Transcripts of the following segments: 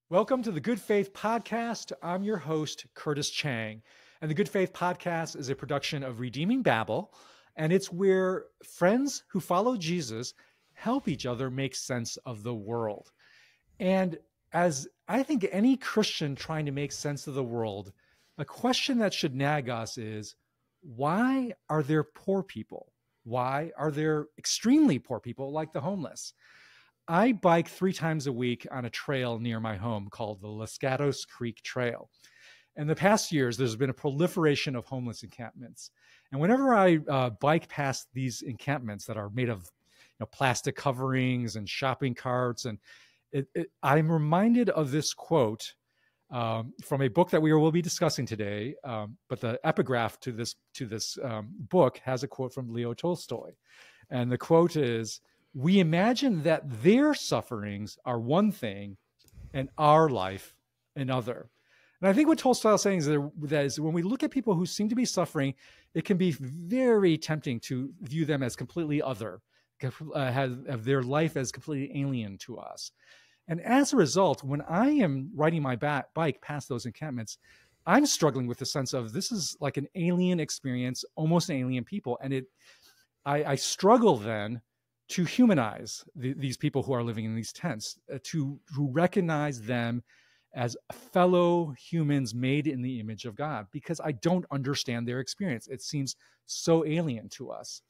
Welcome to the Good Faith Podcast. I'm your host, Curtis Chang. And the Good Faith Podcast is a production of Redeeming Babel, and it's where friends who follow Jesus help each other make sense of the world. And as I think any Christian trying to make sense of the world, a question that should nag us is, why are there poor people? Why are there extremely poor people like the homeless? I bike 3 times a week on a trail near my home called the Los Gatos Creek Trail. In the past years, there's been a proliferation of homeless encampments. And whenever I bike past these encampments that are made of plastic coverings and shopping carts, and I'm reminded of this quote from a book that we will be discussing today. But the epigraph to this book has a quote from Leo Tolstoy. And the quote is, "We imagine that their sufferings are one thing and our life another." And I think what Tolstoy is saying is that when we look at people who seem to be suffering, it can be very tempting to view them as completely other, have their life as completely alien to us. And as a result, when I am riding my bike past those encampments, I'm struggling with the sense of this is like an alien experience, almost an alien people. And I struggle then to humanize these people who are living in these tents, to recognize them as fellow humans made in the image of God, because I don't understand their experience. It seems so alien to us.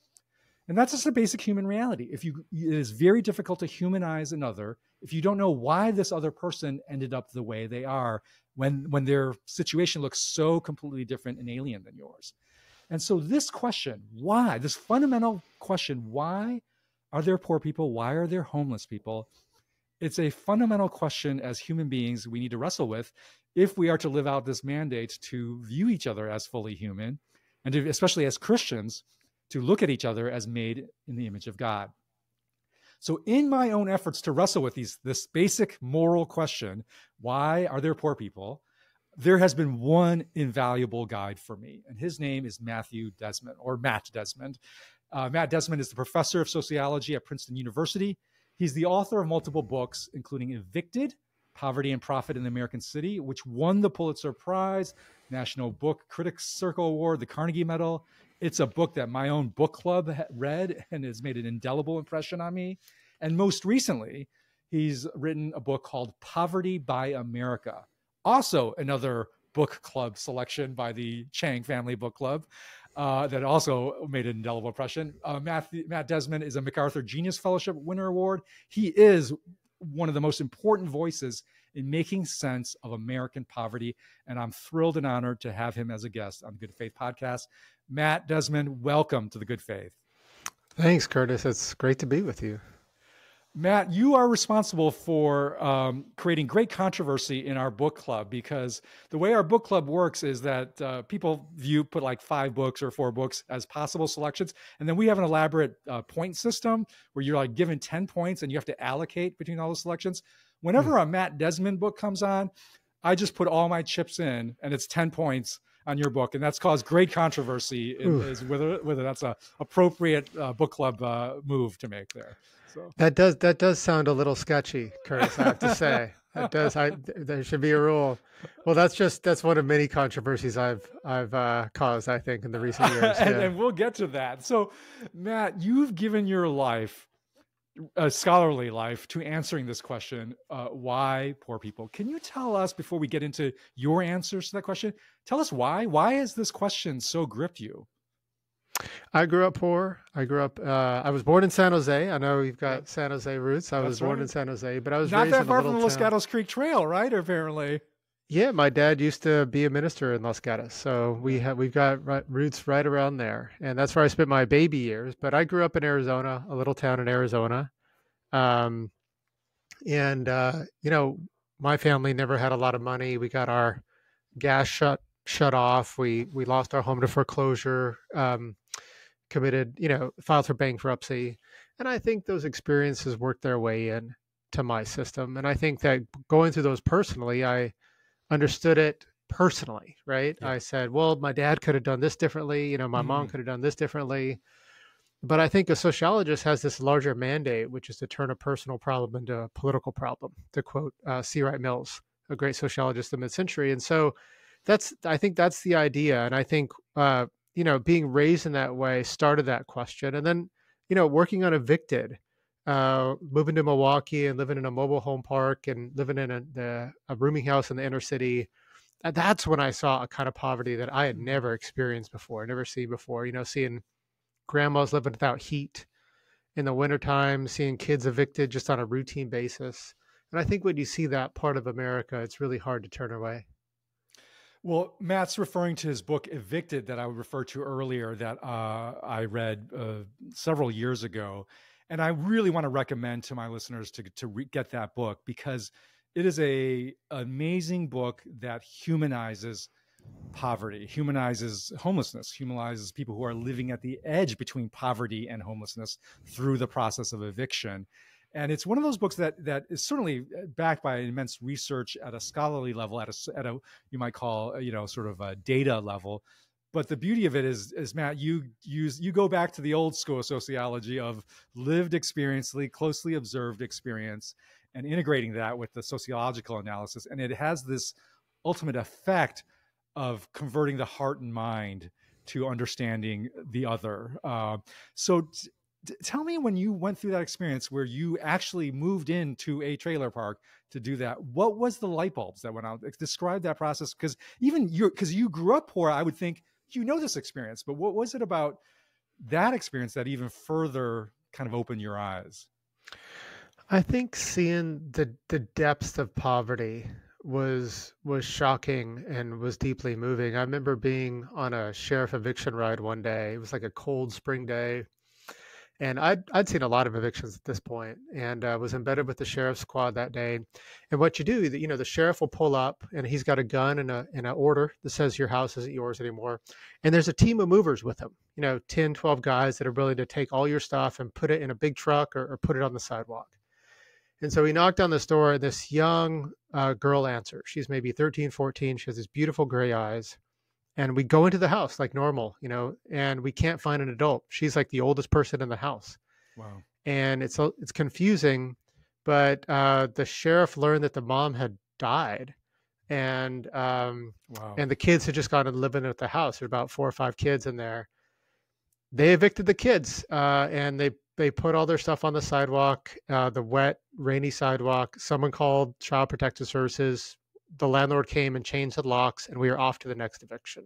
And that's just a basic human reality. It is very difficult to humanize another if you don't know why this other person ended up the way they are when their situation looks so completely different and alien than yours. And so this question, why, this fundamental question, why are there poor people? Why are there homeless people? It's a fundamental question as human beings we need to wrestle with if we are to live out this mandate to view each other as fully human, and to, especially as Christians, to look at each other as made in the image of God. So in my own efforts to wrestle with this basic moral question, why are there poor people? There has been one invaluable guide for me, and his name is Matthew Desmond, or Matt Desmond. Matt Desmond is the professor of sociology at Princeton University. He's the author of multiple books, including Evicted, Poverty and Profit in the American City, which won the Pulitzer Prize, National Book Critics Circle Award, the Carnegie Medal. It's a book that my own book club read and has made an indelible impression on me. And most recently, he's written a book called Poverty by America, also another book club selection by the Chang Family Book Club. That also made an indelible impression. Matt Desmond is a MacArthur Genius Fellowship Winner Award. He is one of the most important voices in making sense of American poverty, and I'm thrilled and honored to have him as a guest on the Good Faith Podcast. Matt Desmond, welcome to the Good Faith. Thanks, Curtis. It's great to be with you. Matt, you are responsible for creating great controversy in our book club, because the way our book club works is that people put like 5 books or 4 books as possible selections. And then we have an elaborate point system where you're like given 10 points and you have to allocate between all the selections. Whenever a Matt Desmond book comes on, I just put all my chips in and it's 10 points on your book. And that's caused great controversy is whether that's a appropriate book club move to make there. So. That does sound a little sketchy, Curtis, I have to say. It does. There should be a rule. Well, that's one of many controversies I've caused, I think, in the recent years. And we'll get to that. So, Matt, you've given your life, a scholarly life, to answering this question, why poor people. Can you tell us, before we get into your answers to that question, tell us why? Why has this question so gripped you? I grew up poor. I was born in San Jose. I know you've got San Jose roots. I was born in San Jose, but I was not raised that far from the Los town. Gatos Creek Trail, right? Apparently. Yeah, my dad used to be a minister in Los Gatos, so we've got roots right around there, and that's where I spent my baby years. But I grew up in Arizona, a little town in Arizona, and my family never had a lot of money. We got our gas shut off. We lost our home to foreclosure. Filed for bankruptcy. And I think those experiences worked their way in to my system. And I think that going through those personally, I understood it personally, right? Yeah. I said, well, my dad could have done this differently. My mom could have done this differently. But I think a sociologist has this larger mandate, which is to turn a personal problem into a political problem, to quote C. Wright Mills. a great sociologist of the mid-century. And so I think that's the idea. And I think, being raised in that way started that question. And then, working on Evicted, moving to Milwaukee and living in a mobile home park and living in a rooming house in the inner city. That's when I saw a kind of poverty that I had never experienced before, never seen before, seeing grandmas living without heat in the wintertime, seeing kids evicted just on a routine basis. And I think when you see that part of America, it's really hard to turn away. Well, Matt's referring to his book Evicted that I referred to earlier that I read several years ago. And I really want to recommend to my listeners to get that book, because it is an amazing book that humanizes poverty, humanizes homelessness, humanizes people who are living at the edge between poverty and homelessness through the process of eviction. And it's one of those books that is certainly backed by immense research at a scholarly level, at a you might call, sort of a data level. But the beauty of it is Matt, you go back to the old school sociology of lived experience, closely observed experience, and integrating that with the sociological analysis. And it has this ultimate effect of converting the heart and mind to understanding the other. So tell me, when you went through that experience where you actually moved into a trailer park to do that, what was the light bulbs that went out? Describe that process, because you grew up poor, I would think this experience, but what was it about that experience that even further kind of opened your eyes? I think seeing the depths of poverty was shocking and was deeply moving. I remember being on a sheriff eviction ride one day. It was like a cold spring day. And I'd seen a lot of evictions at this point, and was embedded with the sheriff's squad that day. And what you do, the sheriff will pull up, and he's got a gun and an order that says your house isn't yours anymore. And there's a team of movers with him, 10, 12 guys that are willing to take all your stuff and put it in a big truck or put it on the sidewalk. And so we knocked on this door, and this young girl answers. She's maybe 13, 14. She has these beautiful gray eyes. And we go into the house like normal, and we can't find an adult. She's like the oldest person in the house. Wow. And it's confusing, but the sheriff learned that the mom had died, and and the kids had just gone and living at the house. There were about 4 or 5 kids in there. They evicted the kids, and they put all their stuff on the sidewalk, the wet, rainy sidewalk. Someone called Child Protective Services. The landlord came and changed the locks, and we were off to the next eviction.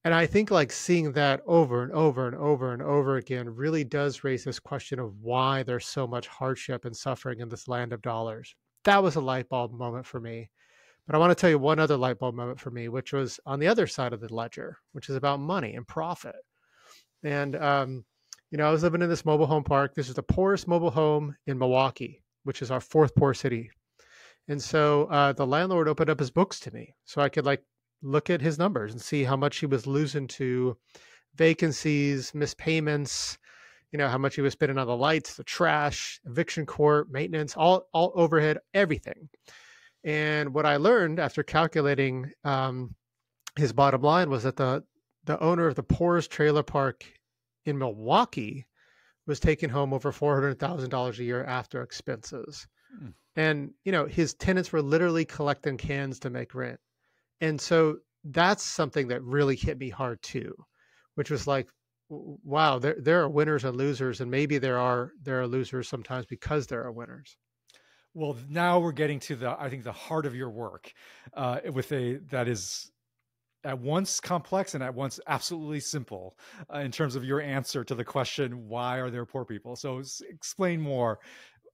And I think like seeing that over and over and over and over again really does raise this question of why there's so much hardship and suffering in this land of dollars. That was a light bulb moment for me. But I want to tell you one other light bulb moment for me, which was on the other side of the ledger, which is about money and profit. And, I was living in this mobile home park. This is the poorest mobile home in Milwaukee, which is our 4th poor city. And so the landlord opened up his books to me so I could look at his numbers and see how much he was losing to vacancies, missed payments, how much he was spending on the lights, the trash, eviction court, maintenance, all overhead, everything. And what I learned after calculating his bottom line was that the owner of the poorest trailer park in Milwaukee was taking home over $400,000 a year after expenses. And, his tenants were literally collecting cans to make rent. And so that's something that really hit me hard too, which was like, wow, there are winners and losers. And maybe there are losers sometimes because there are winners. Well, now we're getting to I think the heart of your work, that is at once complex and at once absolutely simple in terms of your answer to the question, why are there poor people? So explain more.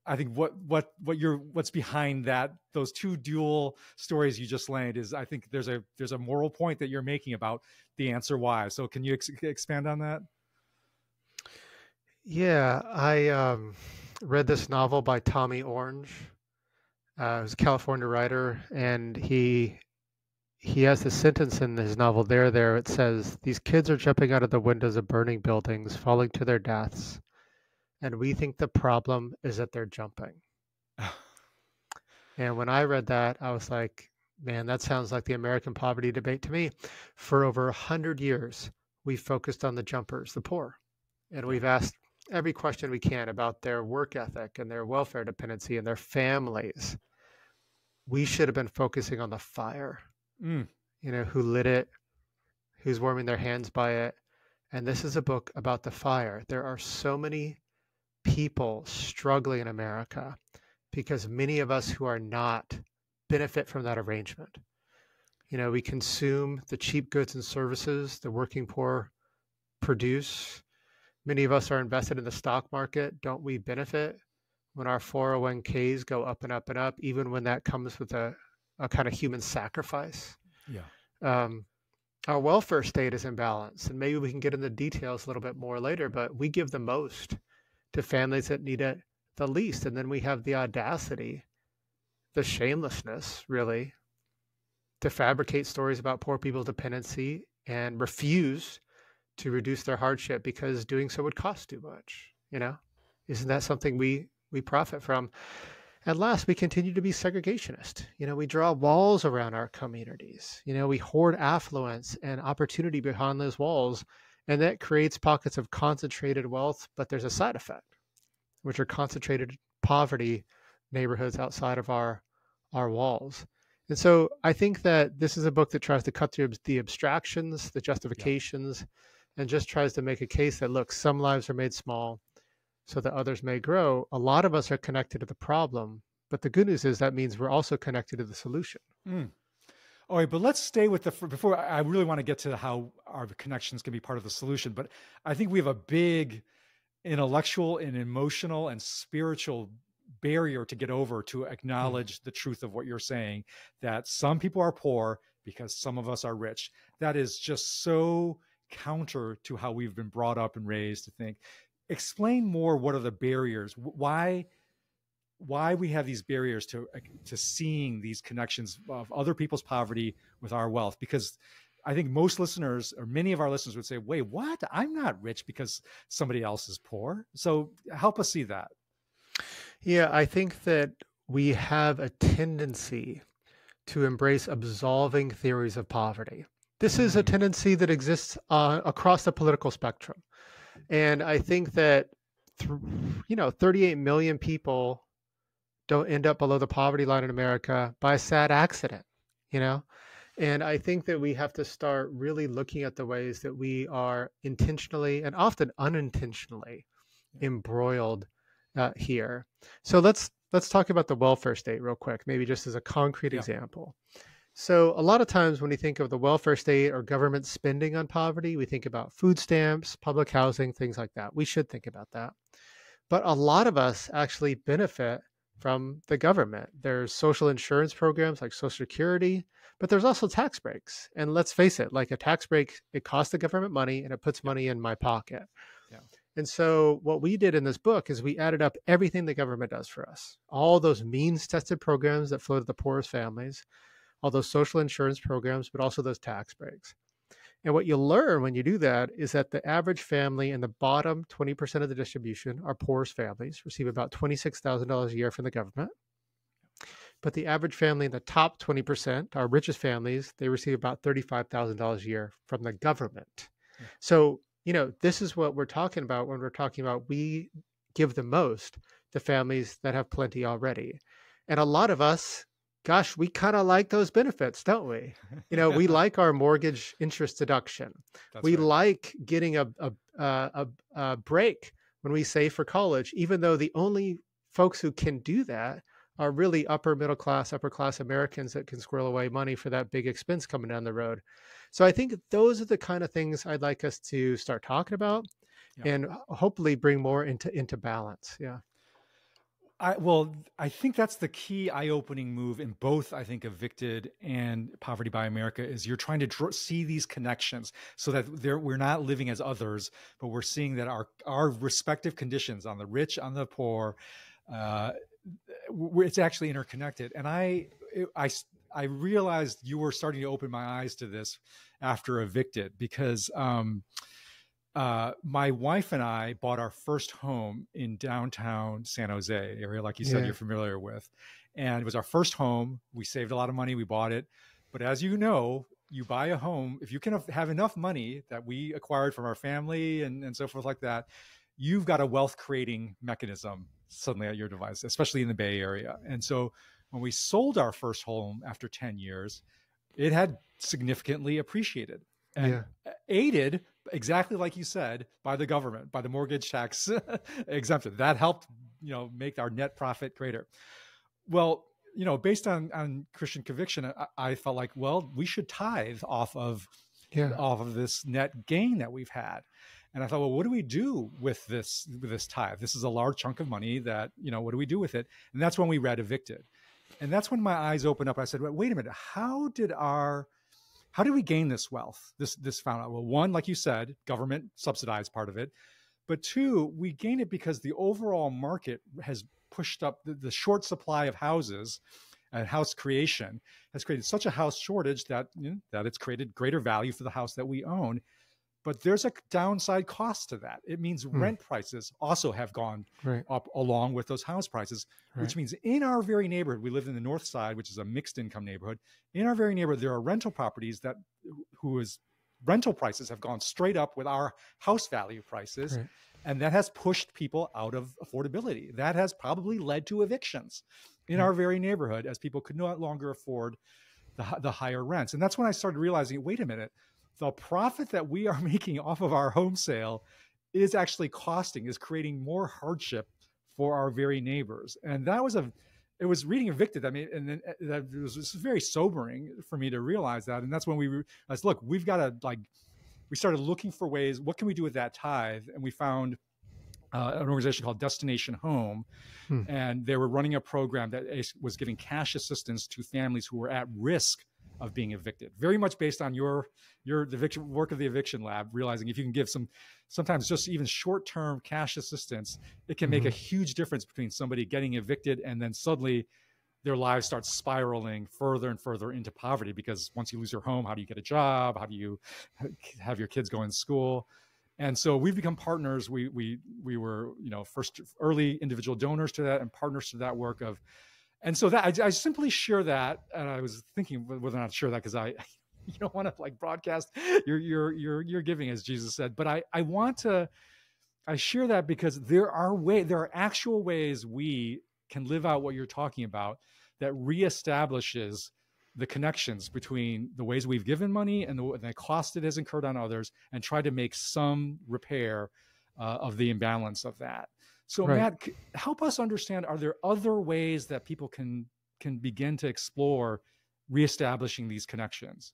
I think what's behind those two dual stories you just laid is, I think there's a moral point that you're making about the answer why. So can you expand on that? Yeah, I read this novel by Tommy Orange. He's a California writer, and he has this sentence in his novel, There. It says, "These kids are jumping out of the windows of burning buildings, falling to their deaths. And we think the problem is that they're jumping." And when I read that, I was like, man, that sounds like the American poverty debate to me. For over 100 years, we've focused on the jumpers, the poor. And we've asked every question we can about their work ethic and their welfare dependency and their families. we should have been focusing on the fire, Mm. who lit it, who's warming their hands by it. And this is a book about the fire. There are so many people struggling in America because many of us who are not benefit from that arrangement. We consume the cheap goods and services the working poor produce. Many of us are invested in the stock market. Don't we benefit when our 401ks go up and up and up, even when that comes with a kind of human sacrifice? Yeah. Our welfare state is imbalanced, and maybe we can get into details a little bit more later, but we give the most to families that need it the least. And then we have the audacity, the shamelessness, really, to fabricate stories about poor people's dependency and refuse to reduce their hardship because doing so would cost too much. Isn't that something we profit from? At last, we continue to be segregationist. We draw walls around our communities. We hoard affluence and opportunity behind those walls, and that creates pockets of concentrated wealth. But there's a side effect, which are concentrated poverty neighborhoods outside of our walls. And so I think that this is a book that tries to cut through the abstractions, the justifications, and just tries to make a case that, look, some lives are made small so that others may grow. A lot of us are connected to the problem, but the good news is that means we're also connected to the solution. Mm. All right, but let's stay with before I really want to get to how our connections can be part of the solution, but I think we have a big intellectual and emotional and spiritual barrier to get over to acknowledge the truth of what you're saying, that some people are poor because some of us are rich. That is just so counter to how we've been brought up and raised to think. Explain more, what are the barriers? Why we have these barriers to seeing these connections of other people's poverty with our wealth? Because I think most listeners, or many of our listeners, would say, wait, what? I'm not rich because somebody else is poor. So help us see that. Yeah, I think that we have a tendency to embrace absolving theories of poverty. This is a tendency that exists across the political spectrum. And I think that, 38 million people don't end up below the poverty line in America by a sad accident, And I think that we have to start really looking at the ways that we are intentionally and often unintentionally embroiled here. So let's talk about the welfare state real quick, maybe just as a concrete example. So a lot of times when we think of the welfare state or government spending on poverty, we think about food stamps, public housing, things like that. We should think about that. But a lot of us actually benefit from the government. There's social insurance programs like Social Security, but there's also tax breaks. And let's face it, like a tax break, it costs the government money and it puts money in my pocket. Yeah. And so what we did in this book is we added up everything the government does for us, all those means tested programs that flow to the poorest families, all those social insurance programs, but also those tax breaks. And what you'll learn when you do that is that the average family in the bottom 20% of the distribution, our poorest families, receive about $26,000 a year from the government. But the average family in the top 20%, our richest families, they receive about $35,000 a year from the government. Yeah. So, this is what we're talking about when we're talking about we give the most to families that have plenty already. And a lot of us, gosh, we kind of like those benefits, don't we? We like our mortgage interest deduction. We like getting a break when we save for college, even though the only folks who can do that are really upper class Americans that can squirrel away money for that big expense coming down the road. So I think those are the kind of things I'd like us to start talking about and hopefully bring more into balance. Yeah. I think that's the key eye-opening move in both, I think, Evicted and Poverty by America, is you're trying to see these connections so that we're not living as others, but we're seeing that our respective conditions on the rich, on the poor, it's actually interconnected. And I realized you were starting to open my eyes to this after Evicted, because my wife and I bought our first home in downtown San Jose area, like you said, you're familiar with. And it was our first home. We saved a lot of money. We bought it. But as you know, you buy a home, if you can have enough money that we acquired from our family and so forth like that, you've got a wealth creating mechanism suddenly at your device, especially in the Bay Area. And so when we sold our first home after 10 years, it had significantly appreciated and aided, exactly like you said, by the government, by the mortgage tax exemption. That helped, make our net profit greater. Well, based on Christian conviction, I felt like, well, we should tithe off of this net gain that we've had. And I thought, well, what do we do with this tithe? This is a large chunk of money that, what do we do with it? And that's when we read Evicted. And that's when my eyes opened up. I said, wait a minute, how did we gain this wealth? This found out. Well, one, like you said, government subsidized part of it. But two, we gain it because the overall market has pushed up the short supply of houses and house creation has created such a house shortage that it's created greater value for the house that we own. But there's a downside cost to that. It means rent prices also have gone up along with those house prices, which means in our very neighborhood, we live in the North Side, which is a mixed income neighborhood. In our very neighborhood, there are rental properties whose rental prices have gone straight up with our house value prices. Right. And that has pushed people out of affordability. That has probably led to evictions in our very neighborhood as people could no longer afford the higher rents. And that's when I started realizing, wait a minute, the profit that we are making off of our home sale is actually is creating more hardship for our very neighbors. And it was reading Evicted. I mean, and then it was very sobering for me to realize that. And that's when we realized, look, we've got to we started looking for ways, what can we do with that tithe? And we found an organization called Destination Home. And they were running a program that was giving cash assistance to families who were at risk of being evicted, very much based on the eviction work of the Eviction Lab, realizing if you can give sometimes just even short-term cash assistance, it can make a huge difference between somebody getting evicted and then suddenly their lives start spiraling further and further into poverty, because once you lose your home, how do you get a job? How do you have your kids go in school? And so we've become partners. We were, first early individual donors to that and partners to that work of. And so that I simply share that, and I was thinking whether or not to share that because you don't want to broadcast your giving, as Jesus said. But I share that because there are actual ways we can live out what you're talking about that reestablishes the connections between the ways we've given money and the cost it has incurred on others, and try to make some repair of the imbalance of that. So Matt, help us understand, are there other ways that people can begin to explore reestablishing these connections?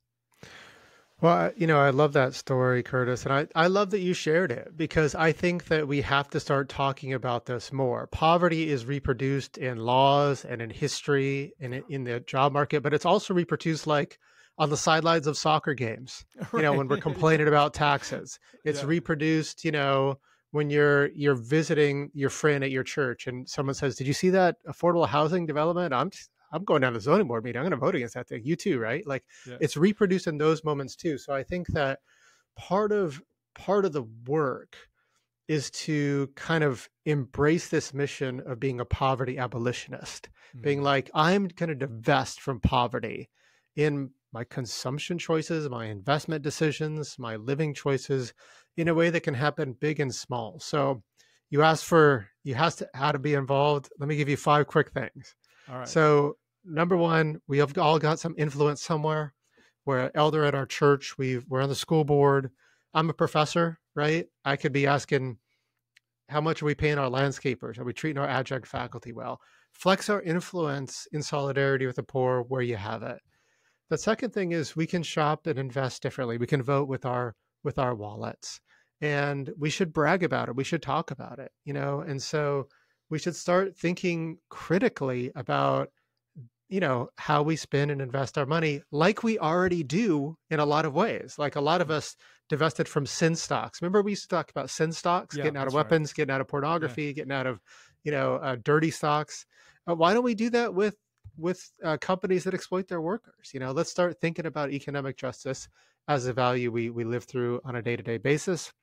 Well, I love that story, Curtis. And I love that you shared it, because I think that we have to start talking about this more. Poverty is reproduced in laws and in history and in the job market, but it's also reproduced on the sidelines of soccer games, when we're complaining about taxes. It's reproduced, when you're visiting your friend at your church and someone says, "Did you see that affordable housing development? I'm going down to the zoning board meeting. I'm going to vote against that thing." You too, right? It's reproduced in those moments too. So I think that part of the work is to kind of embrace this mission of being a poverty abolitionist, being like, I'm going to divest from poverty in my consumption choices, my investment decisions, my living choices, in a way that can happen big and small. So you asked how to be involved. Let me give you 5 quick things. All right. So number one, we have all got some influence somewhere. We're an elder at our church. We're on the school board. I'm a professor, right? I could be asking, how much are we paying our landscapers? Are we treating our adjunct faculty well? Flex our influence in solidarity with the poor where you have it. The second thing is we can shop and invest differently. We can vote with our wallets, and we should brag about it. We should talk about it, and so we should start thinking critically about, how we spend and invest our money, like we already do in a lot of ways. Like a lot of us divested from sin stocks. Remember, we used to talk about sin stocks, getting out of weapons, getting out of pornography, getting out of, dirty stocks. Why don't we do that with companies that exploit their workers? Let's start thinking about economic justice as a value we live through on a day-to-day basis.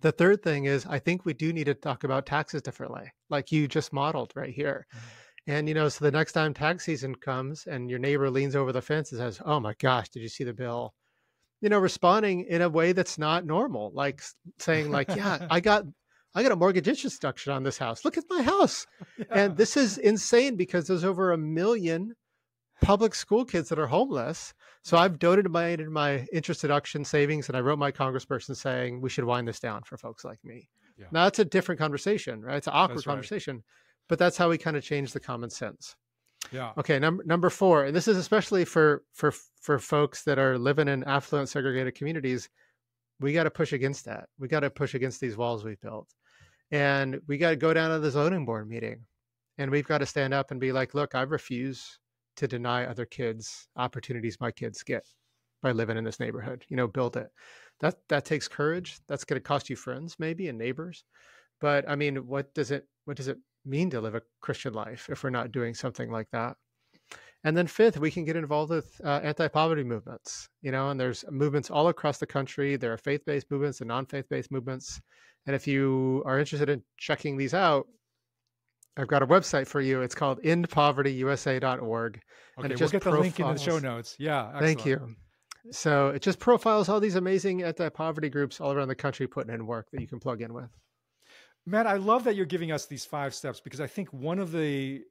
The third thing is, I think we do need to talk about taxes differently, like you just modeled right here. And, so the next time tax season comes and your neighbor leans over the fence and says, "Oh my gosh, did you see the bill?" Responding in a way that's not normal, like saying yeah, I got I got a mortgage interest deduction on this house. Look at my house. Yeah. And this is insane because there's over 1 million public school kids that are homeless. So I've donated my interest deduction savings, and I wrote my congressperson saying we should wind this down for folks like me. Yeah. Now that's a different conversation, right? It's an awkward That's right. conversation, but that's how we kind of change the common sense. Yeah. Okay, number 4, and this is especially for folks that are living in affluent segregated communities. We got to push against that. We got to push against these walls we've built, and we got to go down to the zoning board meeting, and we've got to stand up and be like, look, I refuse to deny other kids opportunities my kids get by living in this neighborhood. Build it. That takes courage. That's going to cost you friends maybe and neighbors, but I mean, what does it mean to live a Christian life if we're not doing something like that? And then 5th, we can get involved with anti-poverty movements, and there's movements all across the country. There are faith-based movements and non-faith-based movements. And if you are interested in checking these out, I've got a website for you. It's called endpovertyusa.org. Okay, and it we'll just get the link in the show notes. Yeah, excellent. Thank you. So it just profiles all these amazing anti-poverty groups all around the country putting in work that you can plug in with. Matt, I love that you're giving us these 5 steps, because I think one of the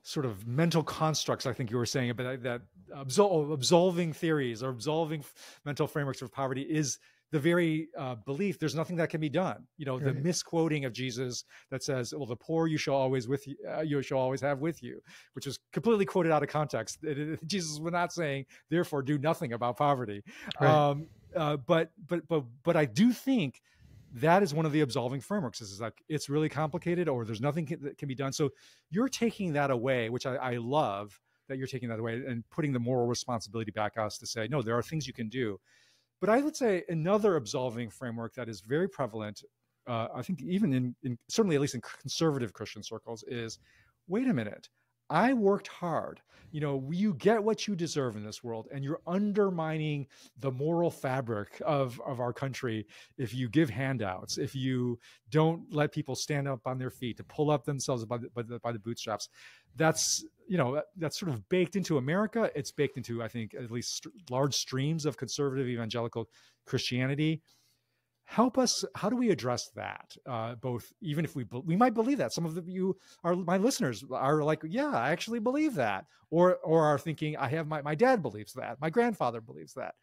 sort of mental constructs, I think you were saying about that absolving theories or absolving mental frameworks of poverty is the very belief there's nothing that can be done. The misquoting of Jesus that says, well, the poor you shall always have with you, which is completely quoted out of context. Jesus was not saying, therefore do nothing about poverty. Right. But I do think that is one of the absolving frameworks. Is like, it's really complicated, or there's nothing that can be done. So you're taking that away, which I love that you're taking that away and putting the moral responsibility back on us to say, no, there are things you can do. But I would say another absolving framework that is very prevalent, I think even in certainly at least in conservative Christian circles, is, wait a minute, I worked hard. You get what you deserve in this world, and you're undermining the moral fabric of our country if you give handouts, if you don't let people stand up on their feet to pull up themselves by the bootstraps. That's sort of baked into America. It's baked into, I think, at least large streams of conservative evangelical Christianity. Help us. How do we address that? Both, even if we might believe that, some of you are my listeners are like, yeah, I actually believe that, or are thinking, I have my dad believes that, my grandfather believes that.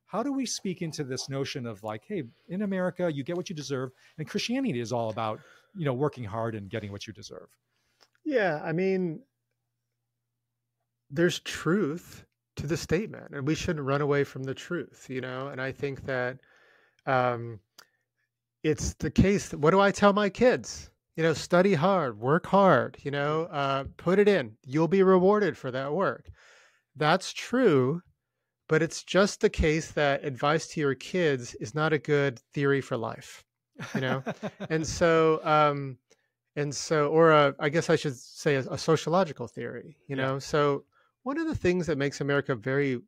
How do we speak into this notion of like, hey, in America, you get what you deserve, and Christianity is all about working hard and getting what you deserve? Yeah, I mean, there's truth to the statement, and we shouldn't run away from the truth, And I think that it's the case. What do I tell my kids? Study hard, work hard, put it in. You'll be rewarded for that work. That's true, but it's just the case that advice to your kids is not a good theory for life, And so, I guess I should say a sociological theory, Yeah. So one of the things that makes America very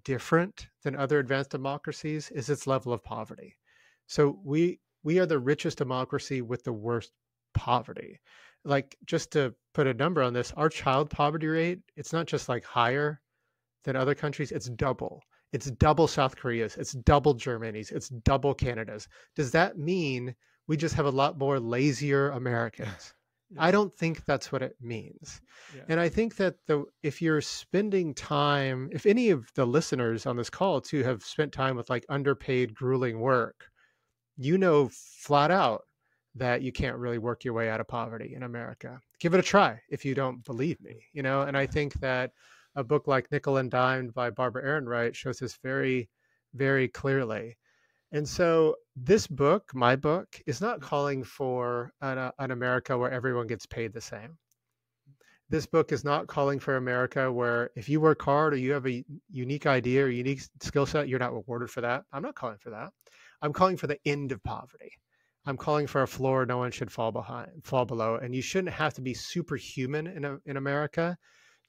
different than other advanced democracies is its level of poverty. So we are the richest democracy with the worst poverty. Like, just to put a number on this, our child poverty rate, it's not just like higher than other countries, it's double. It's double South Korea's, it's double Germany's, it's double Canada's. Does that mean we just have a lot more lazier Americans? Yeah. I don't think that's what it means. Yeah. And I think that if you're spending time, if any of the listeners on this call too have spent time with like underpaid, grueling work, flat out that you can't really work your way out of poverty in America. Give it a try if you don't believe me, And I think that a book like Nickel and Dimed by Barbara Ehrenreich shows this very, very clearly. And so this book, my book, is not calling for an America where everyone gets paid the same. This book is not calling for America where if you work hard or you have a unique idea or unique skill set, you're not rewarded for that. I'm not calling for that. I'm calling for the end of poverty. I'm calling for a floor no one should fall below. And you shouldn't have to be superhuman in America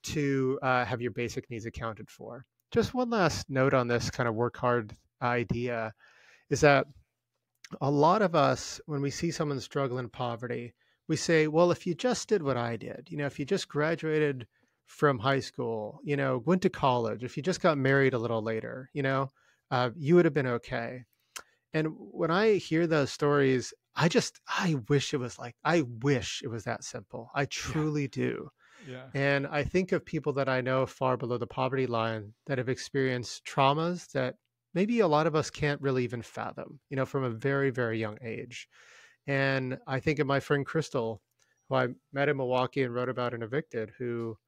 to have your basic needs accounted for. Just one last note on this kind of work hard idea is that a lot of us, when we see someone struggle in poverty, we say, well, if you just did what I did, if you just graduated from high school, went to college, if you just got married a little later, you would have been okay. And when I hear those stories, I wish it was that simple. I truly do. Yeah. And I think of people that I know far below the poverty line that have experienced traumas that maybe a lot of us can't really even fathom, from a very, very young age. And I think of my friend Crystal, who I met in Milwaukee and wrote about in Evicted, who,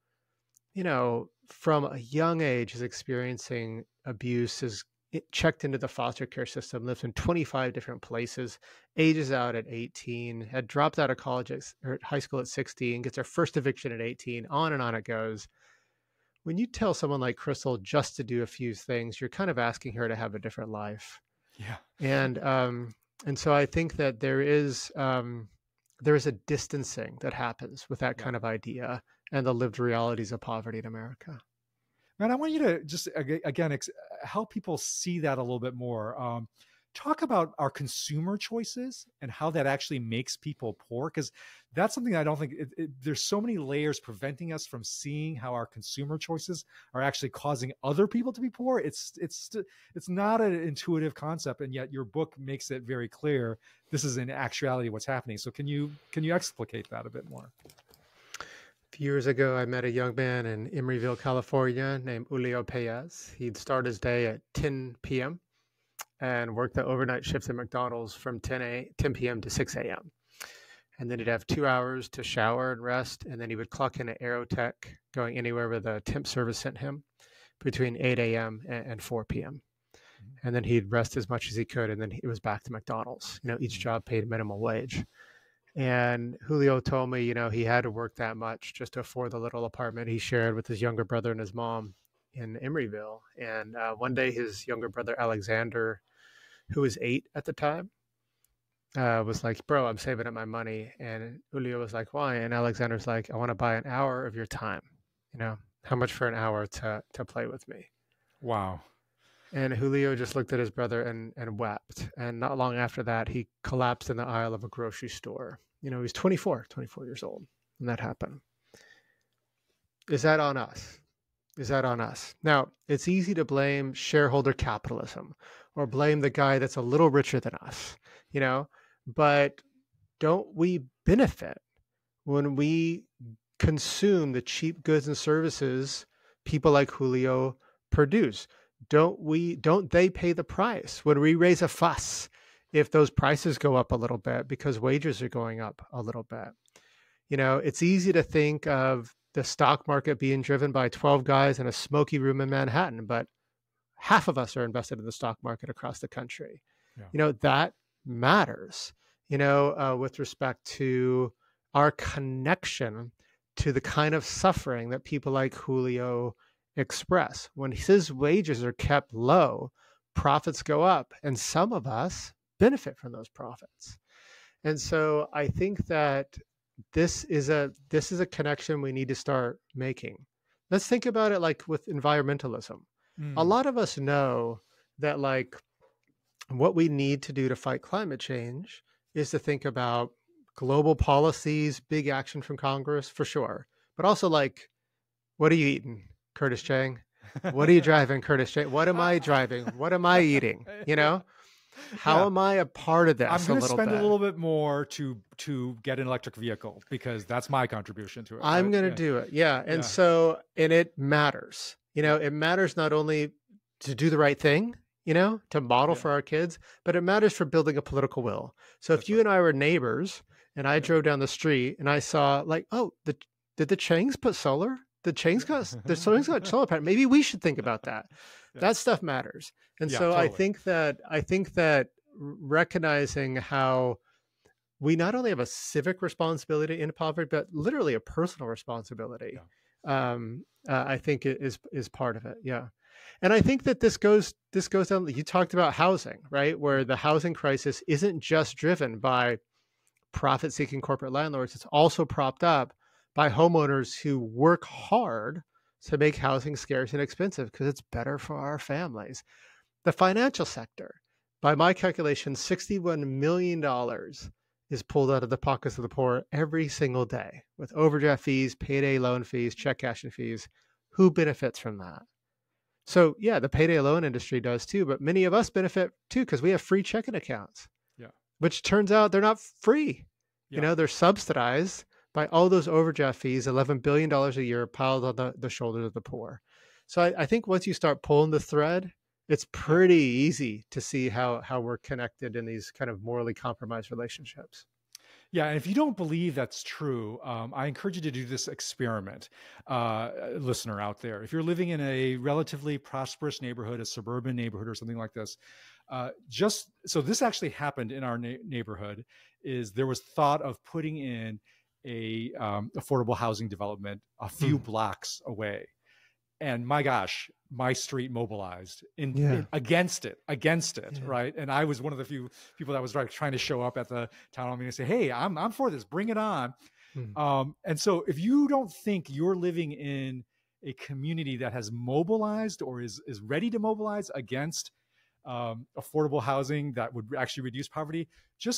from a young age is experiencing abuse, is checked into the foster care system, lives in 25 different places, ages out at 18, had dropped out of college or high school at 16, gets her first eviction at 18, on and on it goes. When you tell someone like Crystal just to do a few things, you're kind of asking her to have a different life. Yeah. And so I think that there is a distancing that happens with that kind of idea and the lived realities of poverty in America. Man, I want you to just, again, help people see that a little bit more. Talk about our consumer choices and how that actually makes people poor, because that's something I don't think there's so many layers preventing us from seeing how our consumer choices are actually causing other people to be poor. It's not an intuitive concept, and yet your book makes it very clear this is in actuality what's happening. So can you explicate that a bit more? A few years ago, I met a young man in Emeryville, California, named Julios. He'd start his day at 10 p.m. and work the overnight shifts at McDonald's from 10 p.m. to 6 a.m. And then he'd have 2 hours to shower and rest. And then he would clock in at Aerotech, going anywhere where the temp service sent him between 8 a.m. and 4 p.m. And then he'd rest as much as he could. And then it was back to McDonald's. Each job paid minimum wage. And Julio told me, he had to work that much just to afford the little apartment he shared with his younger brother and his mom in Emeryville. And one day his younger brother, Alexander, who was 8 at the time, was like, bro, I'm saving up my money. And Julio was like, why? And Alexander's like, I want to buy an hour of your time. How much for an hour to play with me? Wow. And Julio just looked at his brother and wept. And not long after that, he collapsed in the aisle of a grocery store. He was 24 years old when that happened. Is that on us? Now, it's easy to blame shareholder capitalism or blame the guy that's a little richer than us, but don't we benefit when we consume the cheap goods and services people like Julio produce? Don't they pay the price when we raise a fuss if those prices go up a little bit because wages are going up a little bit? It's easy to think of the stock market being driven by 12 guys in a smoky room in Manhattan, but half of us are invested in the stock market across the country. Yeah. That matters, with respect to our connection to the kind of suffering that people like Julio express. When his wages are kept low, profits go up, and some of us benefit from those profits. And so I think that this is a connection we need to start making. Let's think about it like with environmentalism. A lot of us know that what we need to do to fight climate change is to think about global policies, big action from Congress, for sure. But also what are you eating, Curtis Chang? What are you driving, Curtis Chang? What am I driving? What am I eating? How am I a part of this? I'm going to spend a little bit more to get an electric vehicle because that's my contribution to it. I'm going to do it. Yeah. And so it matters. It matters not only to do the right thing, to model for our kids, but it matters for building a political will. So if you and I were neighbors and I drove down the street and I saw did the Changs put solar? The Changs got solar panel. Maybe we should think about that. That stuff matters. And so totally. I think that recognizing how we not only have a civic responsibility in poverty, but literally a personal responsibility, I think it is part of it. Yeah. And I think that this goes down. You talked about housing, right? Where the housing crisis isn't just driven by profit-seeking corporate landlords. It's also propped up by homeowners who work hard to make housing scarce and expensive because it's better for our families. The financial sector, by my calculation, $61 million is pulled out of the pockets of the poor every single day with overdraft fees, payday loan fees, check cashing fees. Who benefits from that? So yeah, the payday loan industry does too, but many of us benefit too because we have free checking accounts. Yeah. which turns out they're not free. Yeah. They're subsidized by all those overdraft fees, $11 billion a year piled on the shoulders of the poor. So I think once you start pulling the thread, it's pretty easy to see how we're connected in these kind of morally compromised relationships. Yeah, and if you don't believe that's true, I encourage you to do this experiment, listener out there. If you're living in a relatively prosperous neighborhood, a suburban neighborhood or something like this, so this actually happened in our neighborhood, is there was thought of putting in a affordable housing development a few blocks away. And my gosh, my street mobilized against it, right? And I was one of the few people that was trying to show up at the town hall meeting and say, "Hey, I'm for this, bring it on." And so, if you don't think you're living in a community that has mobilized or is ready to mobilize against affordable housing that would actually reduce poverty,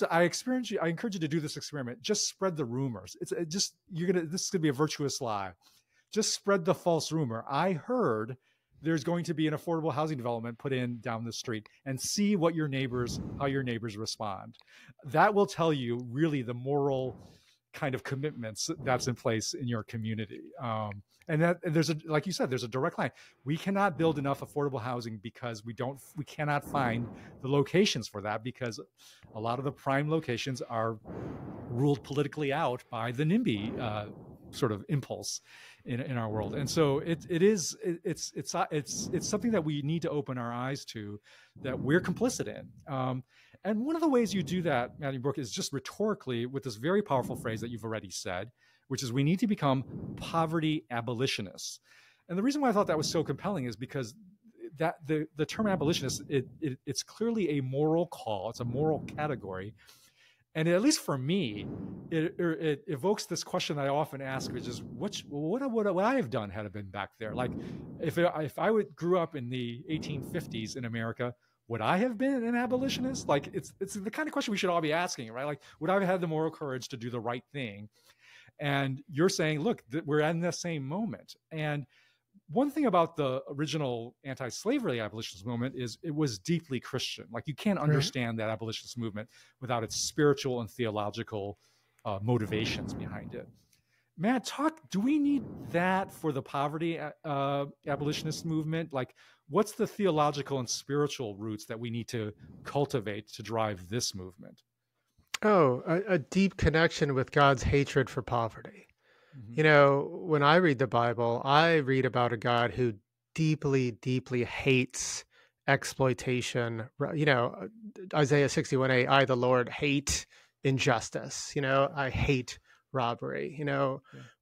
I encourage you to do this experiment. Just spread the rumors. This is gonna be a virtuous lie. Just spread the false rumor. I heard there's going to be an affordable housing development put in down the street, and see how your neighbors respond. That will tell you really the moral kind of commitments that's in place in your community. And there's like you said, there's a direct line. We cannot build enough affordable housing because we cannot find the locations for that, because a lot of the prime locations are ruled politically out by the NIMBY sort of impulse in our world. And so it's something that we need to open our eyes to, that we're complicit in. And one of the ways you do that, Matthew Brooke, is just rhetorically with this very powerful phrase that you've already said, which is we need to become poverty abolitionists. And the reason why I thought that was so compelling is because that the term abolitionist, it's clearly a moral call. It's a moral category. And at least for me, it evokes this question that I often ask, which is, what would I have done had I been back there? Like, if I grew up in the 1850s in America, would I have been an abolitionist? Like, it's the kind of question we should all be asking, right? Like, would I have had the moral courage to do the right thing? And you're saying, look, we're in the same moment. And one thing about the original anti-slavery abolitionist movement is it was deeply Christian. Like, you can't understand that abolitionist movement without its spiritual and theological motivations behind it. Matt, do we need that for the poverty abolitionist movement? Like, what's the theological and spiritual roots that we need to cultivate to drive this movement? Oh, a deep connection with God's hatred for poverty. When I read the Bible, I read about a God who deeply, deeply hates exploitation. Isaiah 61:8, I, the Lord, hate injustice. I hate robbery.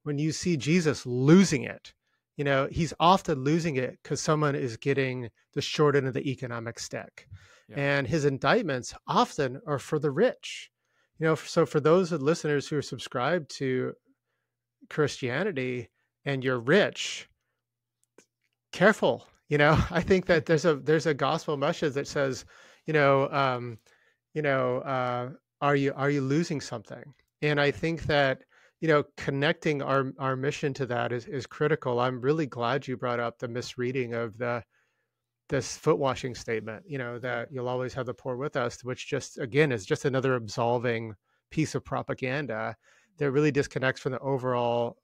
When you see Jesus losing it, he's often losing it because someone is getting the short end of the economic stick. Yeah. And his indictments often are for the rich. So for those listeners who are subscribed to Christianity and you're rich, careful. I think that there's a gospel message that says, are you losing something? And I think that, connecting our mission to that is critical. I'm really glad you brought up the misreading of this foot washing statement, that you'll always have the poor with us, which just, again, is just another absolving piece of propaganda that really disconnects from the overall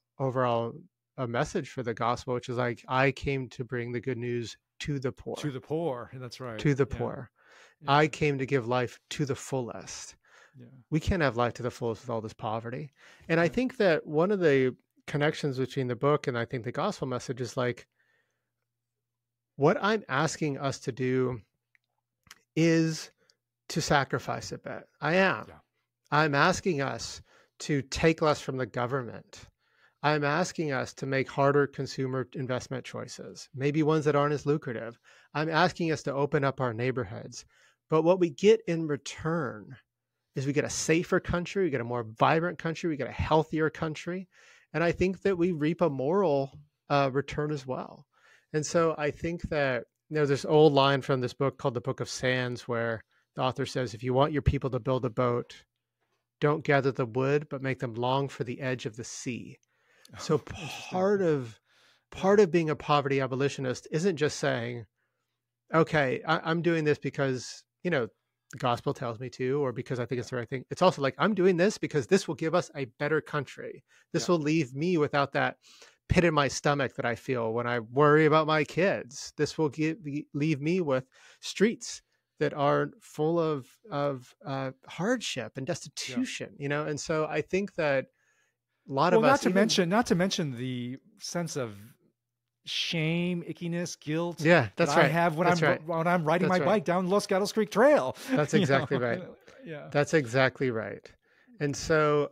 message for the gospel, which is like, I came to bring the good news to the poor. To the poor, that's right. To the poor. Yeah. I came to give life to the fullest. Yeah. We can't have life to the fullest with all this poverty. And I think that one of the connections between the book and I think the gospel message is like, what I'm asking us to do is to sacrifice a bit. I am. Yeah. I'm asking us to take less from the government. I'm asking us to make harder consumer investment choices, maybe ones that aren't as lucrative. I'm asking us to open up our neighborhoods. But what we get in return is we get a safer country, we get a more vibrant country, we get a healthier country. And I think that we reap a moral return as well. And so I think that there's this old line from this book called The Book of Sands, where the author says, if you want your people to build a boat, don't gather the wood, but make them long for the edge of the sea. So part of being a poverty abolitionist isn't just saying, okay, I'm doing this because, the gospel tells me to, or because I think it's the right thing. It's also like, I'm doing this because this will give us a better country. This Yeah. will leave me without that pit in my stomach that I feel when I worry about my kids. This will leave me with streets that are full of hardship and Yeah. destitution, And so I think that a lot Well, of us, even not to mention the sense of shame, ickiness, guilt yeah, that that's I right, have that's right, when I'm riding that's my right. bike down Los Gatos Creek Trail. That's You exactly know? right. Yeah. That's exactly right. And so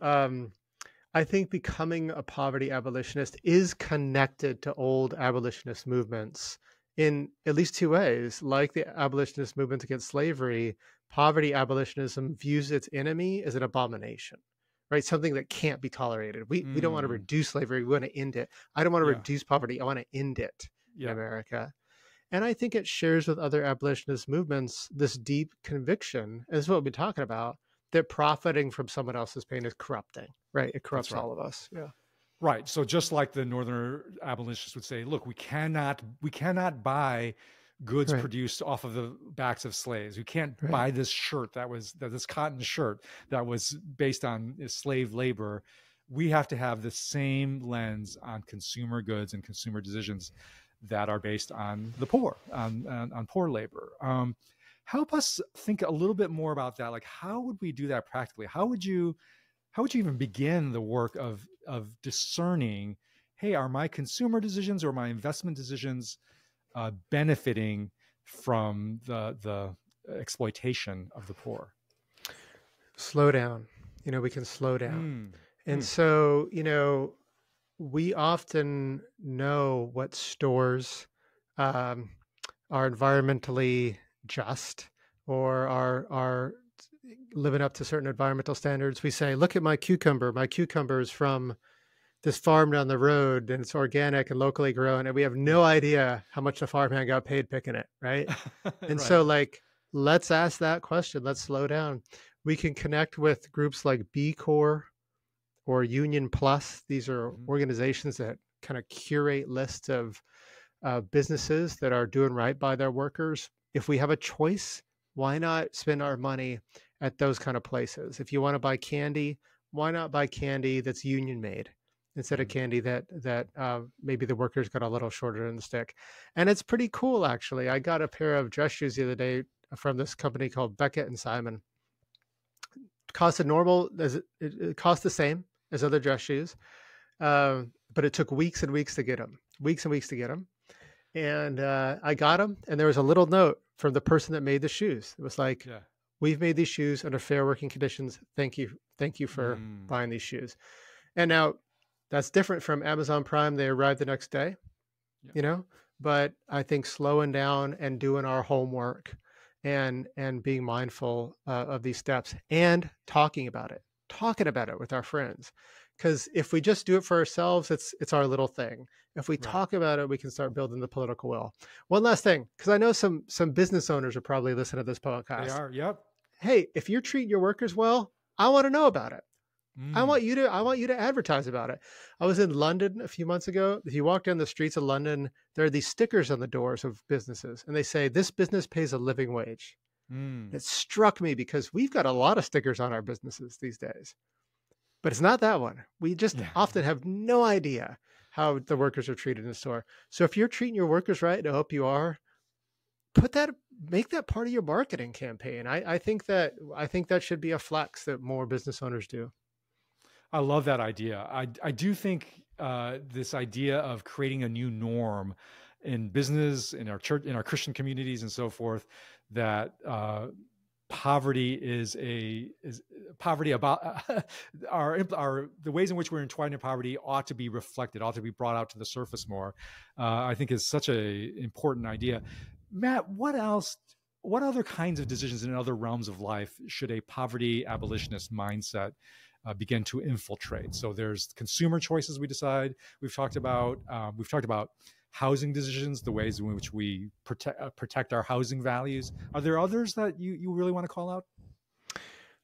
I think becoming a poverty abolitionist is connected to old abolitionist movements in at least two ways. Like the abolitionist movement against slavery, poverty abolitionism views its enemy as an abomination, right? Something that can't be tolerated. We don't want to Mm, reduce slavery. We want to end it. I don't want to yeah. reduce poverty. I want to end it in Yeah. America. And I think it shares with other abolitionist movements this deep conviction, and this is what we've been talking about, that profiting from someone else's pain is corrupting, right? It That's corrupts right. all of us. Yeah. Right. So just like the northern abolitionists would say, look, we cannot buy goods Right. produced off of the backs of slaves. We can't Right. buy this shirt this cotton shirt that was based on slave labor. We have to have the same lens on consumer goods and consumer decisions that are based on the poor, on poor labor. Help us think a little bit more about that. Like, how would we do that practically? How would you even begin the work of discerning, hey, are my consumer decisions or my investment decisions benefiting from the exploitation of the poor? Slow down. We can slow down. And Mm. so, we often know what stores are environmentally just or are living up to certain environmental standards. We say, look at my cucumber. My cucumber is from this farm down the road and it's organic and locally grown. And we have no idea how much the farmhand got paid picking it. Right. And Right. so let's ask that question. Let's slow down. We can connect with groups like B Corps or Union Plus. These are organizations that kind of curate lists of businesses that are doing right by their workers. If we have a choice, why not spend our money at those kind of places? If you want to buy candy, why not buy candy that's union made instead of candy that maybe the workers got a little shorter in the stick? And it's pretty cool, actually. I got a pair of dress shoes the other day from this company called Beckett and Simon. It cost the same as other dress shoes, but it took weeks and weeks to get them. And I got them, and there was a little note from the person that made the shoes. It was like, we've made these shoes under fair working conditions. Thank you for buying these shoes. And now that's different from Amazon Prime. They arrived the next day, but I think slowing down and doing our homework and being mindful of these steps and talking about it with our friends. Because if we just do it for ourselves, it's our little thing. If we talk about it, we can start building the political will. One last thing, because I know some business owners are probably listening to this podcast. They are, yep. Hey, if you're treating your workers well, I want to know about it. I want you to advertise about it. I was in London a few months ago. If you walk down the streets of London, there are these stickers on the doors of businesses, and they say, this business pays a living wage. It struck me because we've got a lot of stickers on our businesses these days. But it's not that one. We just often have no idea how the workers are treated in the store. So if you're treating your workers right, and I hope you are, make that part of your marketing campaign. I think that should be a flex that more business owners do. I love that idea. I do think this idea of creating a new norm in business, in our church, in our Christian communities, and so forth, that poverty is poverty about the ways in which we're entwined in poverty ought to be reflected, ought to be brought out to the surface more. I think is such a important idea. Matt, what other kinds of decisions in other realms of life should a poverty abolitionist mindset begin to infiltrate? So there's consumer choices we've talked about housing decisions, the ways in which we protect our housing values. Are there others that you really want to call out?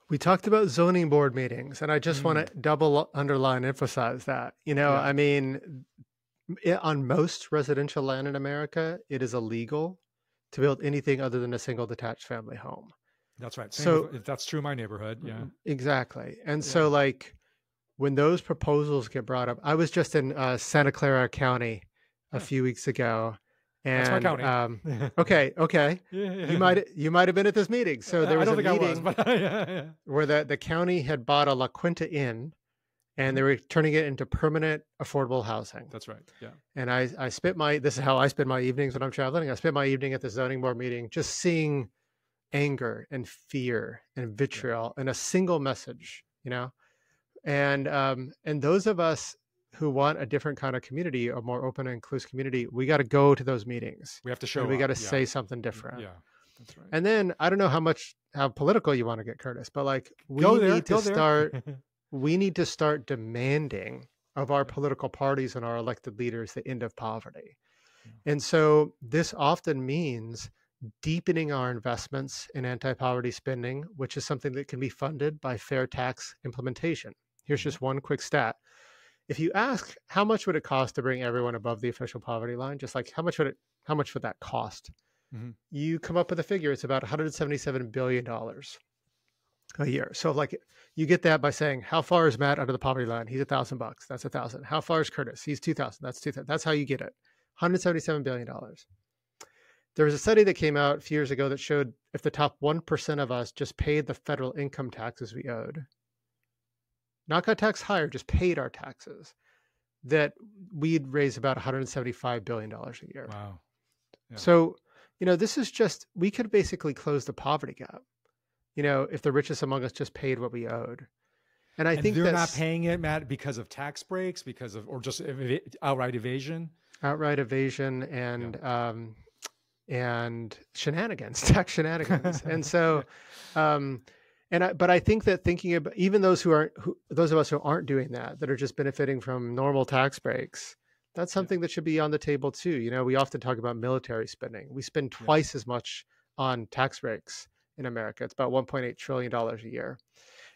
We talked about zoning board meetings, and I just want to double underline, emphasize that. I mean, on most residential land in America, it is illegal to build anything other than a single detached family home. That's right. Same So if that's true in my neighborhood. Yeah. exactly. And Yeah. so like when those proposals get brought up, I was just in Santa Clara County a Yeah. few weeks ago, That's my and county. okay, Yeah. you might have been at this meeting. So there I was don't a think I was, meeting but yeah. where the county had bought a La Quinta Inn, and Mhm. they were turning it into permanent affordable housing. That's right. Yeah. And I spent this is how I spend my evenings when I'm traveling. I spent my evening at the zoning board meeting just seeing anger and fear and vitriol in a single message, you know? And those of us who want a different kind of community, a more open and inclusive community, we got to go to those meetings. We have to show and we up. got to Yeah. say something different. Yeah. That's right. And then I don't know how political you want to get, Curtis, but like we need to start demanding of our political parties and our elected leaders the end of poverty. And so this often means deepening our investments in anti-poverty spending, which is something that can be funded by fair tax implementation. Here's just one quick stat. If you ask how much would it cost to bring everyone above the official poverty line, just like how much would that cost? Mm-hmm. You come up with a figure. It's about $177 billion a year. So like you get that by saying, how far is Matt under the poverty line? He's $1,000. That's 1,000. How far is Curtis? He's 2,000. That's 2,000. That's how you get it. $177 billion. There was a study that came out a few years ago that showed if the top 1% of us just paid the federal income taxes we owed, not got taxed higher, just paid our taxes, that we'd raise about $175 billion a year. Wow. Yeah. So, this is just, we could basically close the poverty gap, if the richest among us just paid what we owed. And I think they're not paying it, Matt, because of tax breaks, or just outright evasion? Outright evasion and shenanigans, tax shenanigans. And so, but I think that thinking about even those those of us who aren't doing that are just benefiting from normal tax breaks, that's something that should be on the table too. We often talk about military spending. We spend twice as much on tax breaks in America. It's about $1.8 trillion a year.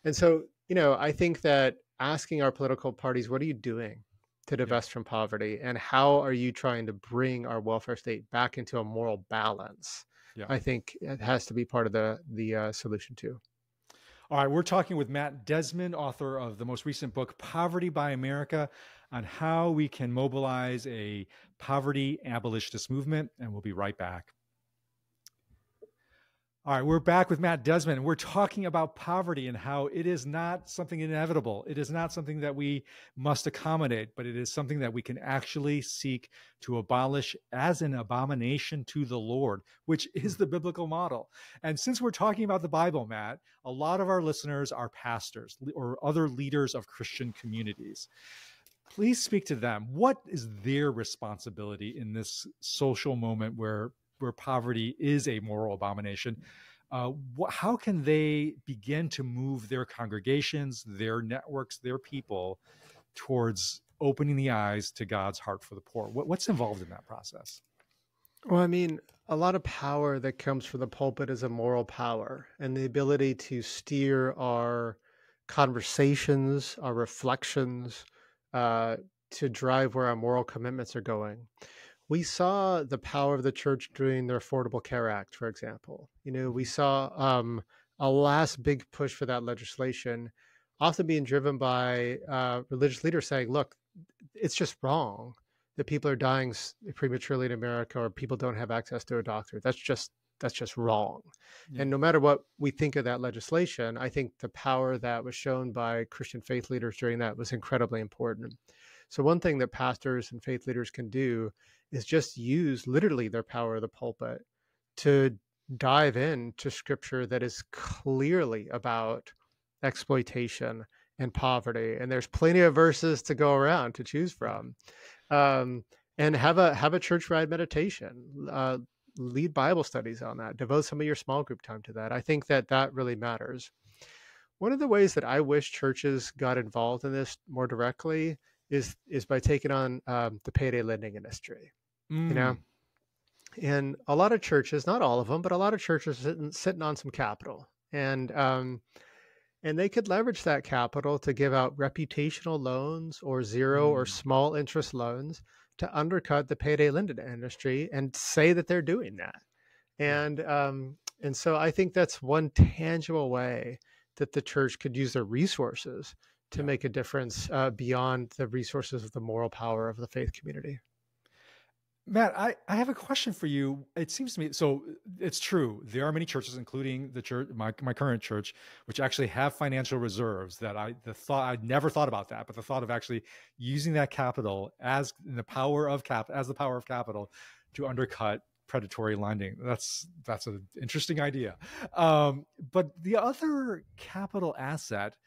And so, I think that asking our political parties, what are you doing to divest from poverty, and how are you trying to bring our welfare state back into a moral balance? I think it has to be part of the solution too. All right, we're talking with Matt Desmond, author of the most recent book, Poverty by America, on how we can mobilize a poverty abolitionist movement, and we'll be right back. All right, we're back with Matt Desmond, and we're talking about poverty and how it is not something inevitable. It is not something that we must accommodate, but it is something that we can actually seek to abolish as an abomination to the Lord, which is the biblical model. And since we're talking about the Bible, Matt, a lot of our listeners are pastors or other leaders of Christian communities. Please speak to them. What is their responsibility in this social moment where poverty is a moral abomination? How can they begin to move their congregations, their networks, their people towards opening the eyes to God's heart for the poor? What's involved in that process? Well, I mean, a lot of power that comes from the pulpit is a moral power, and the ability to steer our conversations, our reflections, to drive where our moral commitments are going. We saw the power of the church during the Affordable Care Act, for example. We saw a last big push for that legislation, often being driven by religious leaders saying, look, it's just wrong that people are dying prematurely in America, or people don't have access to a doctor. That's just wrong. Yeah. And no matter what we think of that legislation, I think the power that was shown by Christian faith leaders during that was incredibly important. So one thing that pastors and faith leaders can do is just use literally their power of the pulpit to dive into scripture that is clearly about exploitation and poverty. And there's plenty of verses to go around to choose from. And have a church-wide meditation, lead Bible studies on that, devote some of your small group time to that. I think that really matters. One of the ways that I wish churches got involved in this more directly is by taking on the payday lending industry. And a lot of churches, not all of them, but a lot of churches sitting on some capital, and they could leverage that capital to give out reputational loans or zero or small interest loans to undercut the payday lending industry and say that they're doing that. And And so I think that's one tangible way that the church could use their resources to Yeah. make a difference beyond the resources of the moral power of the faith community. Matt, I have a question for you. It seems to me, so it's true. There are many churches, including the church, my current church, which actually have financial reserves that I'd never thought about that, but the thought of actually using that capital as the power of capital to undercut predatory lending. That's an interesting idea. But the other capital asset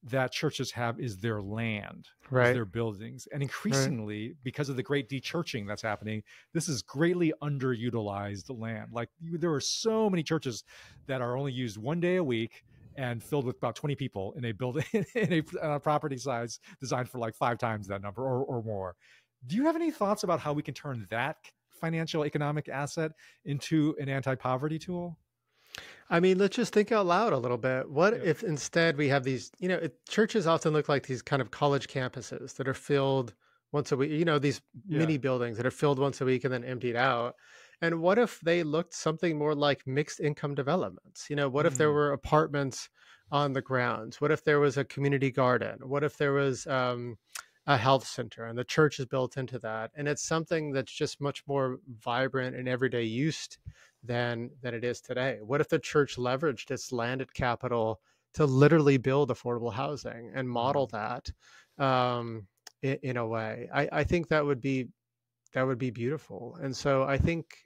that churches have is their land, is their buildings. And increasingly, because of the great de-churching that's happening, this is greatly underutilized land. Like there are so many churches that are only used one day a week and filled with about 20 people in a building, in a property size designed for like 5 times that number or more. Do you have any thoughts about how we can turn that financial economic asset into an anti-poverty tool? I mean, let's just think out loud a little bit. What if instead we have these, churches often look like these kind of college campuses that are filled once a week, these mini buildings that are filled once a week and then emptied out. And what if they looked something more like mixed income developments? What if there were apartments on the grounds? What if there was a community garden? What if there was a health center and the church is built into that? And it's something that's just much more vibrant and everyday use than it is today. What if the church leveraged its landed capital to literally build affordable housing and model that in a way? I think that would be beautiful. And so I think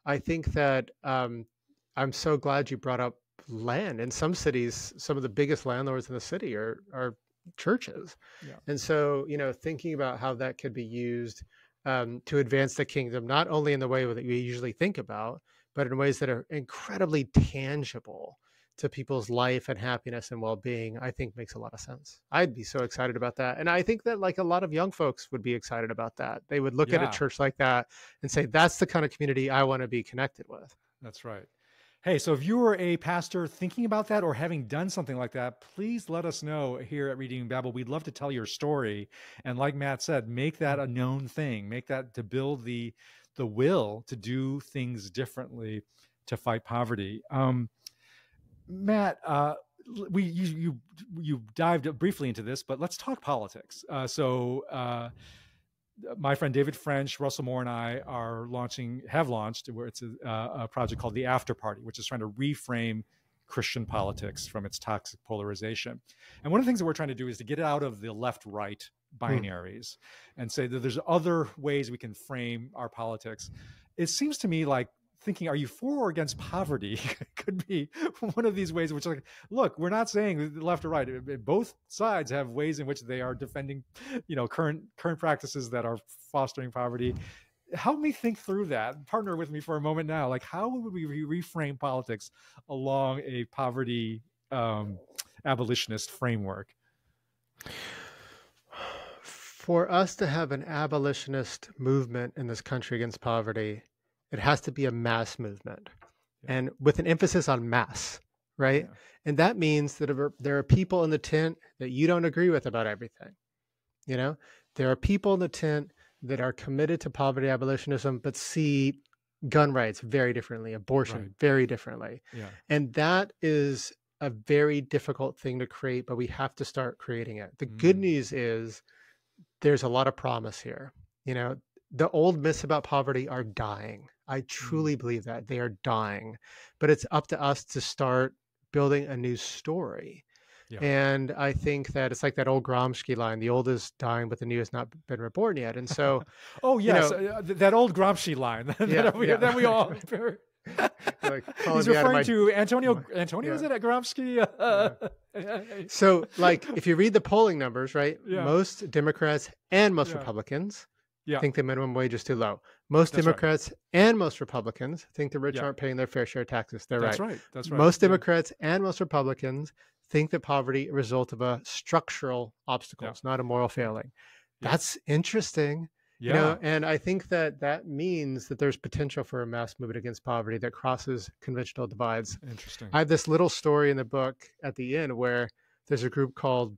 that I'm so glad you brought up land. In some cities, some of the biggest landlords in the city are churches. And so thinking about how that could be used to advance the kingdom, not only in the way that we usually think about, but in ways that are incredibly tangible to people's life and happiness and well-being, I think makes a lot of sense. I'd be so excited about that. And I think that like a lot of young folks would be excited about that. They would look at a church like that and say, that's the kind of community I want to be connected with. That's right. Hey, so if you were a pastor thinking about that or having done something like that, please let us know here at Redeeming Babel. We'd love to tell your story. And like Matt said, make that a known thing. Make that to build the will to do things differently to fight poverty. Matt, you dived briefly into this, but let's talk politics. My friend David French, Russell Moore, and I have launched where it's a project called the After Party, which is trying to reframe Christian politics from its toxic polarization. And one of the things that we're trying to do is to get out of the left-right binaries and say that there's other ways we can frame our politics. It seems to me like thinking, are you for or against poverty could be one of these ways, which like, look, we're not saying left or right. Both sides have ways in which they are defending, current practices that are fostering poverty. Help me think through that. Partner with me for a moment now. Like, how would we reframe politics along a poverty abolitionist framework? For us to have an abolitionist movement in this country against poverty, it has to be a mass movement and with an emphasis on mass, right? Yeah. And that means that there are people in the tent that you don't agree with about everything. There are people in the tent that are committed to poverty abolitionism, but see gun rights very differently, abortion very differently. Yeah. And that is a very difficult thing to create, but we have to start creating it. The good news is there's a lot of promise here. The old myths about poverty are dying. I truly believe that they are dying, but it's up to us to start building a new story. Yeah. And I think that it's like that old Gramsci line, the old is dying, but the new has not been reborn yet. And so, oh yes, that old Gramsci line that we all like, he's referring to Antonio. Is it at Gramsci? So like, if you read the polling numbers, right, most Democrats and most Republicans think the minimum wage is too low. Most Democrats and most Republicans think the rich aren't paying their fair share of taxes. That's right. Most Democrats and most Republicans think that poverty is a result of a structural obstacle, not a moral failing. That's interesting. And I think that means that there's potential for a mass movement against poverty that crosses conventional divides. Interesting. I have this little story in the book at the end where there's a group called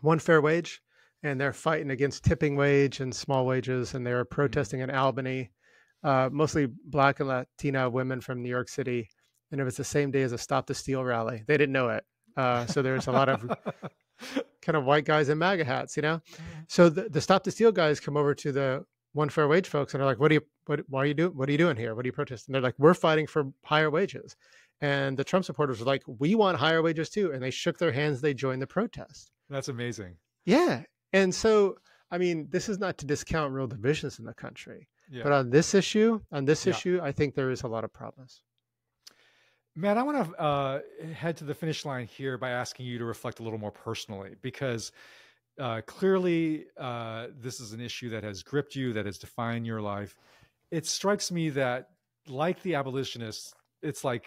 One Fair Wage, and they're fighting against tipping wage and small wages, and they're protesting in Albany, mostly Black and Latina women from New York City. and it was the same day as a Stop the Steal rally. They didn't know it. So there's a lot of kind of white guys in MAGA hats, you know? So the Stop the Steal guys come over to the One Fair Wage folks and are like, what are you doing here? What are you protesting? They're like, we're fighting for higher wages. And the Trump supporters were like, we want higher wages too. And they shook their hands. They joined the protest. That's amazing. Yeah. And so, I mean, this is not to discount real divisions in the country, but on this issue, I think there is a lot of problems. Matt, I want to head to the finish line here by asking you to reflect a little more personally, because clearly this is an issue that has gripped you, that has defined your life. It strikes me that, like the abolitionists, I'm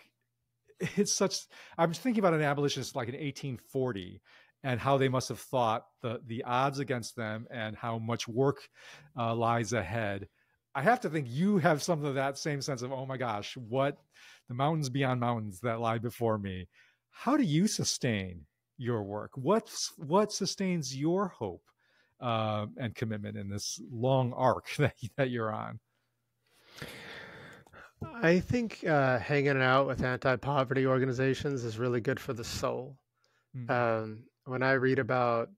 thinking about an abolitionist like in 1840 and how they must have thought the odds against them and how much work lies ahead. I have to think you have some of that same sense of, oh my gosh, what the mountains beyond mountains that lie before me. How do you sustain your work? What sustains your hope and commitment in this long arc that you're on? I think hanging out with anti-poverty organizations is really good for the soul. When I read about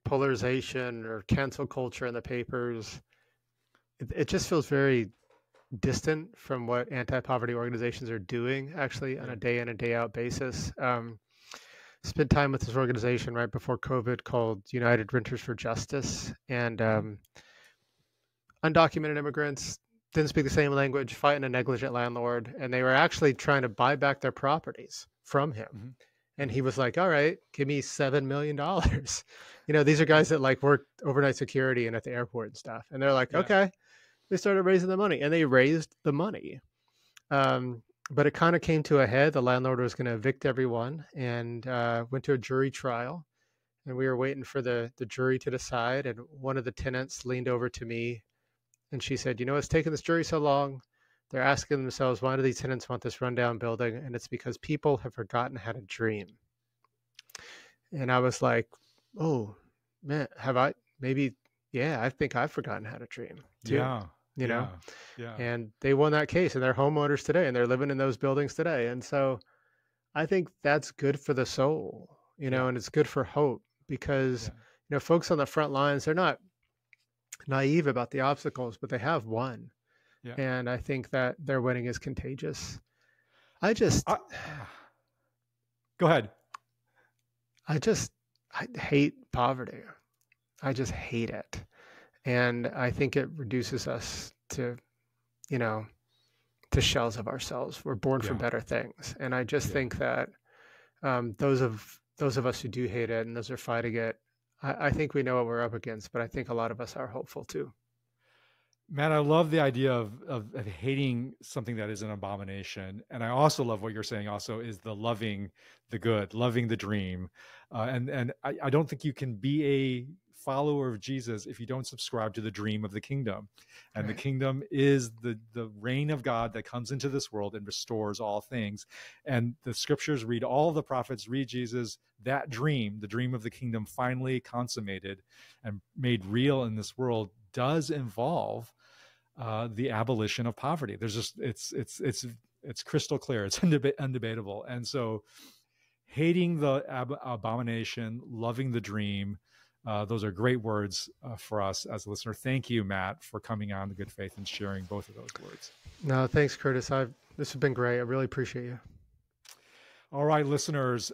polarization or cancel culture in the papers, it just feels very distant from what anti-poverty organizations are doing, actually, on a day in and day out basis. Spent time with this organization right before COVID called United Renters for Justice, and undocumented immigrants didn't speak the same language, fighting a negligent landlord, and they were actually trying to buy back their properties from him. And he was like, all right, give me $7 million. These are guys that like work overnight security and at the airport and stuff. And they're like, okay. They started raising the money, and they raised the money. But it kind of came to a head. The landlord was going to evict everyone, and went to a jury trial. And we were waiting for the jury to decide. And one of the tenants leaned over to me, and she said, it's taking this jury so long. They're asking themselves, why do these tenants want this rundown building? And it's because people have forgotten how to dream. And I was like, oh, man, have I? Maybe, yeah, I think I've forgotten how to dream too. Yeah. And they won that case, and they're homeowners today, and they're living in those buildings today. And so I think that's good for the soul, and it's good for hope, because, folks on the front lines, they're not naive about the obstacles, but they have won. And I think that their winning is contagious. Go ahead. I hate poverty. I just hate it. And I think it reduces us to, to shells of ourselves. We're born for better things. And I just think that those of us who do hate it and those who are fighting it, I think we know what we're up against, but I think a lot of us are hopeful too. Matt, I love the idea of hating something that is an abomination. And I also love what you're saying also is the loving the good, loving the dream. And I don't think you can be a follower of Jesus if you don't subscribe to the dream of the kingdom. And the kingdom is the reign of God that comes into this world and restores all things. And the scriptures read, all the prophets read Jesus, that dream, the dream of the kingdom finally consummated and made real in this world, does involve the abolition of poverty. There's just, it's crystal clear. It's undebatable. And so hating the abomination, loving the dream, those are great words for us as a listener. Thank you, Matt, for coming on The Good Faith and sharing both of those words. No, thanks, Curtis. This has been great. I really appreciate you. All right, listeners,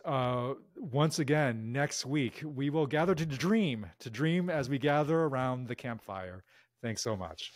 once again, next week, we will gather to dream as we gather around the campfire. Thanks so much.